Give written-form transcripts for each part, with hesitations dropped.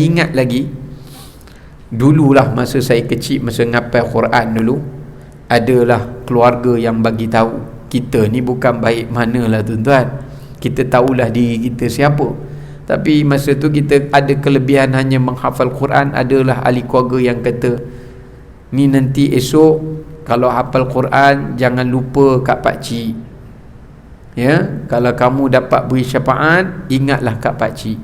ingat lagi, dululah masa saya kecil, masa ngapal Quran dulu, adalah keluarga yang bagi tahu kita ni bukan baik manalah tuan-tuan. Kita tahulah diri kita siapa. Tapi masa tu kita ada kelebihan hanya menghafal Quran. Adalah ahli keluarga yang kata, ni nanti esok kalau hafal Quran jangan lupa kat pakcik. Ya, kalau kamu dapat beri syafaat, ingatlah kat pakcik.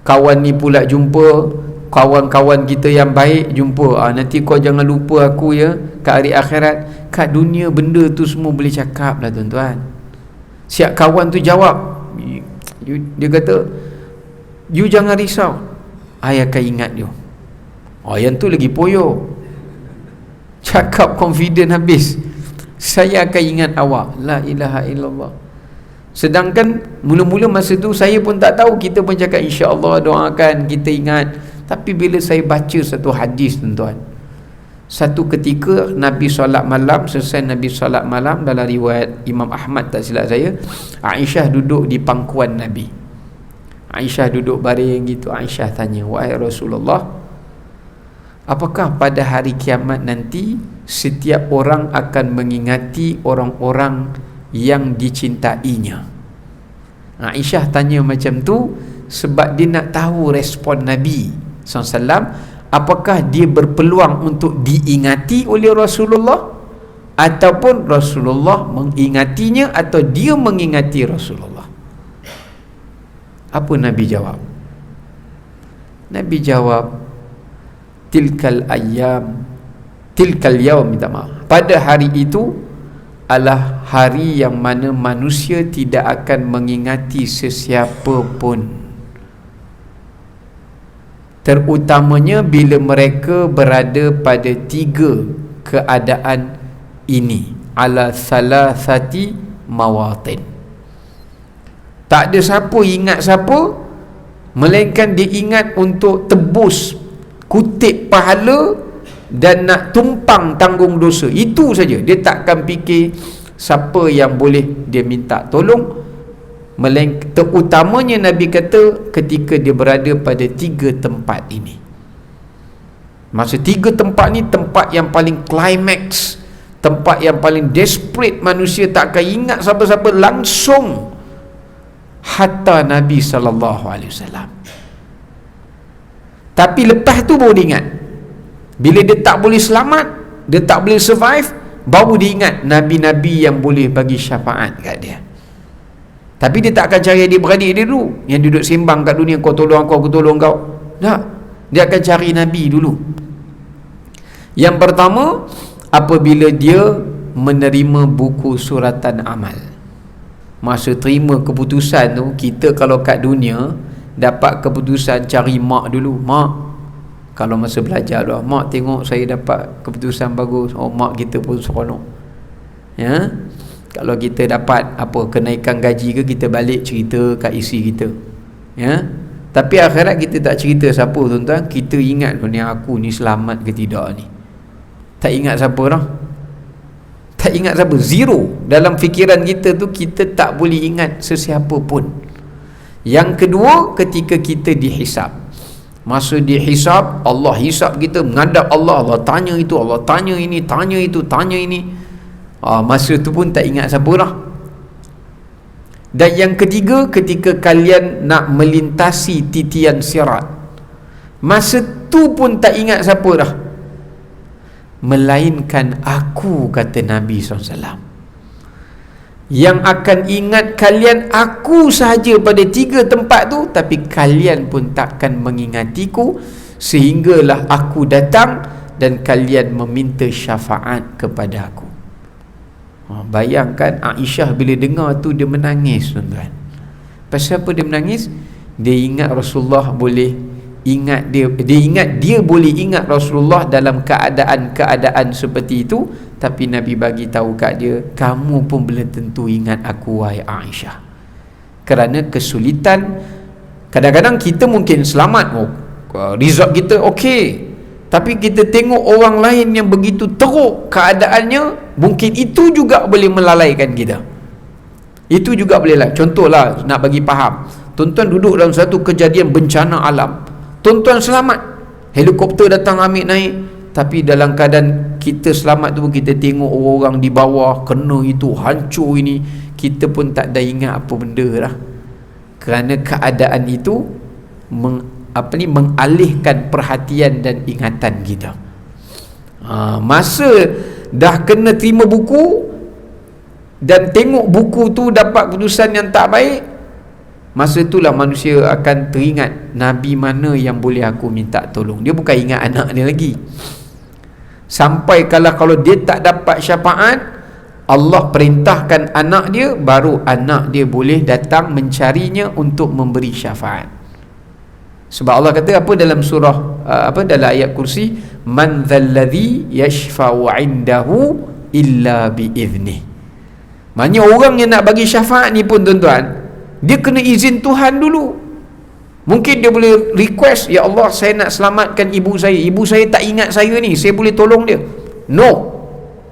Kawan ni pula jumpa, kawan-kawan kita yang baik jumpa, nanti kau jangan lupa aku ya kat hari akhirat. Kat dunia benda tu semua boleh cakap lah tuan-tuan. Siap kawan tu jawab, dia kata, you jangan risau, I akan ingat you. Yang tu lagi poyo, cakap confident habis, saya akan ingat awak. La ilaha illallah. Sedangkan mula-mula masa tu saya pun tak tahu, kita pun cakap insya-Allah doakan, kita ingat. Tapi bila saya baca satu hadis tuan-tuan, satu ketika Nabi solat malam, selesai Nabi solat malam, dalam riwayat Imam Ahmad tak silap saya, Aisyah duduk di pangkuan Nabi. Aisyah duduk baring gitu. Aisyah tanya, wahai Rasulullah, apakah pada hari kiamat nanti setiap orang akan mengingati orang-orang yang dicintainya? Aisyah tanya macam tu sebab dia nak tahu respon Nabi SAW, apakah dia berpeluang untuk diingati oleh Rasulullah, ataupun Rasulullah mengingatinya, atau dia mengingati Rasulullah. Apa Nabi jawab? Nabi jawab, tilkal yaum, minta maaf, pada hari itu adalah hari yang mana manusia tidak akan mengingati sesiapa pun, terutamanya bila mereka berada pada tiga keadaan ini, ala salasati mawatin. Tak ada siapa ingat siapa, melainkan dia ingat untuk tebus kutip pahala dan nak tumpang tanggung dosa. Itu saja. Dia takkan fikir siapa yang boleh dia minta tolong. Melainkan terutamanya Nabi kata ketika dia berada pada tiga tempat ini. Masa tiga tempat ni tempat yang paling climax, tempat yang paling desperate, manusia tak akan ingat siapa-siapa langsung hatta Nabi SAW. Tapi lepas tu baru dia ingat. Bila dia tak boleh selamat, dia tak boleh survive, baru dia ingat Nabi-Nabi yang boleh bagi syafaat kat dia. Tapi dia tak akan cari adik-beradik dia dulu yang duduk sembang kat dunia, kau tolong aku tolong kau. Tak. Dia akan cari Nabi dulu. Yang pertama, apabila dia menerima buku suratan amal. Masa terima keputusan tu, kita kalau kat dunia dapat keputusan, cari mak dulu. Mak, kalau masa belajar tu, mak tengok saya dapat keputusan bagus. Oh, mak kita pun seronok. Ya. Kalau kita dapat apa kenaikan gaji ke, kita balik cerita kat isteri kita. Ya. Tapi akhirat kita tak cerita siapa tuan-tuan. Kita ingat ni aku ni selamat ke tidak ni. Tak ingat siapa dah. Tak ingat siapa. Zero. Dalam fikiran kita tu, kita tak boleh ingat sesiapa pun. Yang kedua, ketika kita dihisap. Masa dihisap, Allah hisap kita, menghadap Allah. Allah tanya itu, Allah tanya ini, tanya itu, tanya ini. Masa tu pun tak ingat siapa dah. Dan yang ketiga, ketika kalian nak melintasi titian sirat, masa tu pun tak ingat siapa dah, melainkan aku, kata Nabi SAW. Yang akan ingat kalian aku sahaja pada tiga tempat tu, tapi kalian pun takkan mengingatiku, sehinggalah aku datang dan kalian meminta syafaat kepada aku. Bayangkan Aisyah bila dengar tu, dia menangis tuan-tuan. Pasal apa dia menangis? Dia ingat Rasulullah boleh ingat dia ingat dia boleh ingat Rasulullah dalam keadaan-keadaan seperti itu, tapi Nabi bagi tahu kat dia, kamu pun belum tentu ingat aku, wahai Aisyah. Kerana kesulitan. Kadang-kadang kita mungkin selamat, result kita okey, tapi kita tengok orang lain yang begitu teruk keadaannya, mungkin itu juga boleh melalaikan kita. Itu juga boleh lah. Contohlah nak bagi faham, tuan-tuan duduk dalam satu kejadian bencana alam, tuan-tuan selamat, helikopter datang ambil naik, tapi dalam keadaan kita selamat tu kita tengok orang di bawah kena itu, hancur ini, kita pun tak ada ingat apa benda lah, kerana keadaan itu mengalihkan perhatian dan ingatan kita. Masa dah kena terima buku dan tengok buku tu dapat keputusan yang tak baik, masa itulah manusia akan teringat Nabi mana yang boleh aku minta tolong. Dia bukan ingat anak dia lagi. Sampai kalau dia tak dapat syafaat, Allah perintahkan anak dia, baru anak dia boleh datang mencarinya untuk memberi syafaat. Sebab Allah kata apa dalam surah dalam ayat kursi, man dzalladzi yashfa'u 'indahu illa biiznih. Maknanya orang yang nak bagi syafaat ni pun tuan-tuan, dia kena izin Tuhan dulu. Mungkin dia boleh request, ya Allah saya nak selamatkan ibu saya tak ingat saya ni, saya boleh tolong dia. No,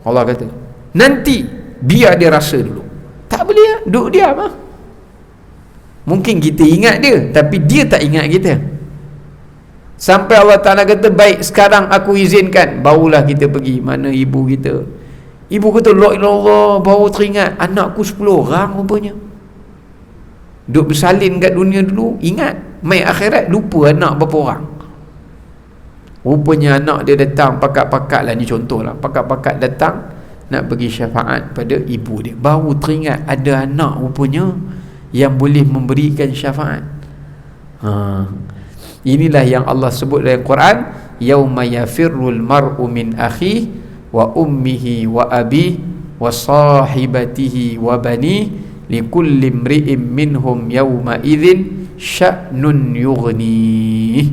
Allah kata nanti biar dia rasa dulu. Tak boleh lah, duduk diam lah. Mungkin kita ingat dia, tapi dia tak ingat kita. Sampai Allah Ta'ala kata, baik sekarang aku izinkan, barulah kita pergi mana ibu kita. Ibu kata, la ilallah, baru teringat anakku 10 orang rupanya. Duk bersalin kat dunia dulu, ingat, mai akhirat lupa anak berapa orang. Rupanya anak dia datang, pakat-pakat lah, ni contoh lah, pakat-pakat datang nak bagi syafaat pada ibu dia, baru teringat ada anak rupanya yang boleh memberikan syafaat. Inilah yang Allah sebut dalam Quran, yauma yafirrul mar'u min akhihi wa ummihi wa abi wa sahibatihi wa bani likulli imri'in minhum yawma idzin sya'nun yughni.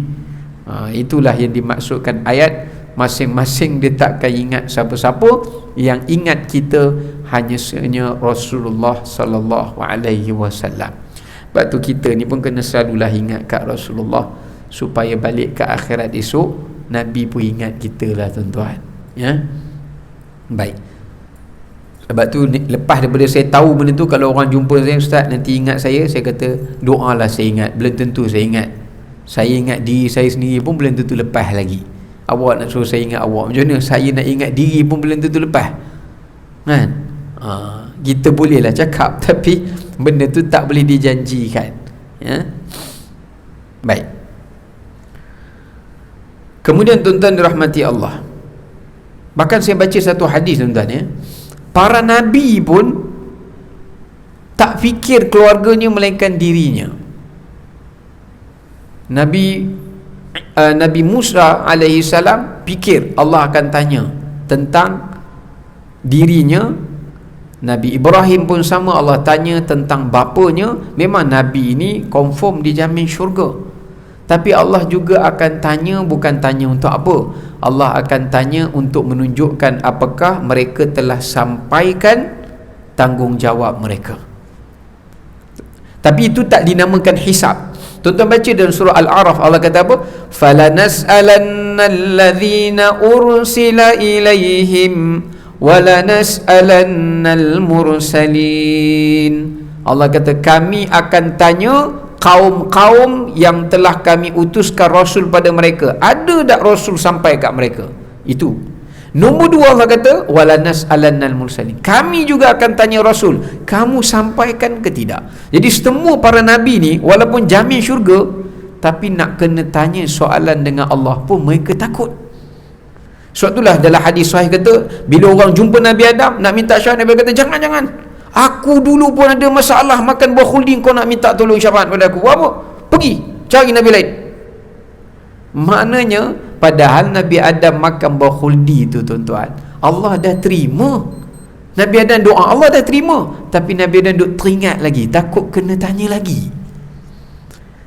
Itulah yang dimaksudkan ayat masing-masing dia takkan ingat siapa-siapa, yang ingat kita hanya Rasulullah sallallahu alaihi wasallam. Sebab tu kita ni pun kena selalulah ingat kat Rasulullah, supaya balik ke akhirat esok Nabi pun ingat kita lah tuan-tuan, ya. Baik. Sebab tu lepas daripada saya tahu benda tu, kalau orang jumpa saya, ustaz nanti ingat saya kata doalah saya ingat. Belum tentu saya ingat. Saya ingat diri saya sendiri pun belum tentu lepas lagi. Awak nak suruh saya ingat awak, macam mana saya nak ingat diri pun belum tentu lepas, kan? Kita bolehlah cakap, tapi benda tu tak boleh dijanjikan, ya? Baik. Kemudian tuan-tuan dirahmati Allah, bahkan saya baca satu hadis tuan-tuan, ya, para nabi pun tak fikir keluarganya melainkan dirinya. Nabi Musa alaihi salam fikir Allah akan tanya tentang dirinya. Nabi Ibrahim pun sama, Allah tanya tentang bapanya. Memang Nabi ini confirm dijamin syurga, tapi Allah juga akan tanya, bukan tanya untuk apa, Allah akan tanya untuk menunjukkan apakah mereka telah sampaikan tanggungjawab mereka. Tapi itu tak dinamakan hisab. Tuan-tuan baca dalam surah Al-A'raf, Allah kata apa? فَلَنَسْأَلَنَّ الَّذِينَ أُرْسِلَ إِلَيْهِمْ وَلَنَسْأَلَنَّ الْمُرْسَلِينَ. Allah kata kami akan tanya kaum-kaum yang telah kami utuskan Rasul pada mereka, ada tak Rasul sampai kat mereka? Itu. Nombor 2 Allah kata walanas'alannal mursalin, kami juga akan tanya Rasul, kamu sampaikan ke tidak? Jadi semua para Nabi ni walaupun jamin syurga, tapi nak kena tanya soalan dengan Allah pun mereka takut. Sebab itulah dalam hadis sahih kata, bila orang jumpa Nabi Adam nak minta syafaat, Nabi kata jangan, aku dulu pun ada masalah makan buah khuldi, kau nak minta tolong syafaat pada aku, apa? Pergi cari Nabi lain. Maknanya padahal Nabi Adam makan buah khuldi tu tuan-tuan, Allah dah terima. Nabi Adam doa, Allah dah terima, tapi Nabi Adam duk teringat lagi, takut kena tanya lagi.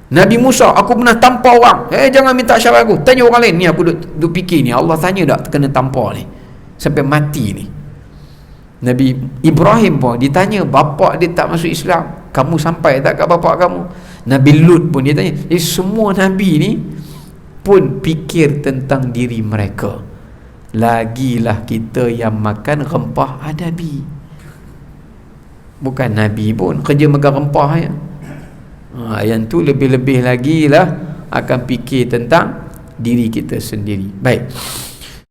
Nabi Musa, aku pernah tampar orang, jangan minta syafaat aku, tanya orang lain. Ni aku duk fikir ni, Allah tanya tak kena tampar ni sampai mati ni. Nabi Ibrahim pun ditanya, bapak dia tak masuk Islam, kamu sampai tak kat bapak kamu? Nabi Lut pun dia tanya. Jadi semua Nabi ni pun fikir tentang diri mereka. Lagilah kita yang makan rempah adabi. Bukan Nabi pun kerja makan rempah ya. Yang tu lebih-lebih lagi lah akan fikir tentang diri kita sendiri. Baik.